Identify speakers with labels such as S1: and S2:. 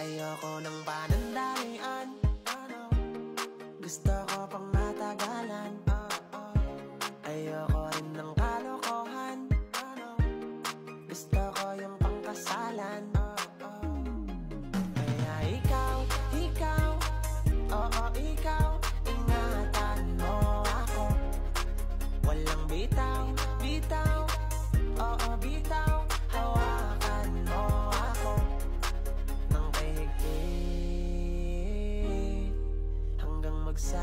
S1: Ayoko ng panandalian, gusto ko pang matagalan. Ayoko rin ng kalokohan, gusto ko yung pangkasalan. Kaya ikaw, oo ikaw, ingatan mo ako. Walang bitaw, oo bitaw, hawakan mo ako ng kahigpit hanggang magsa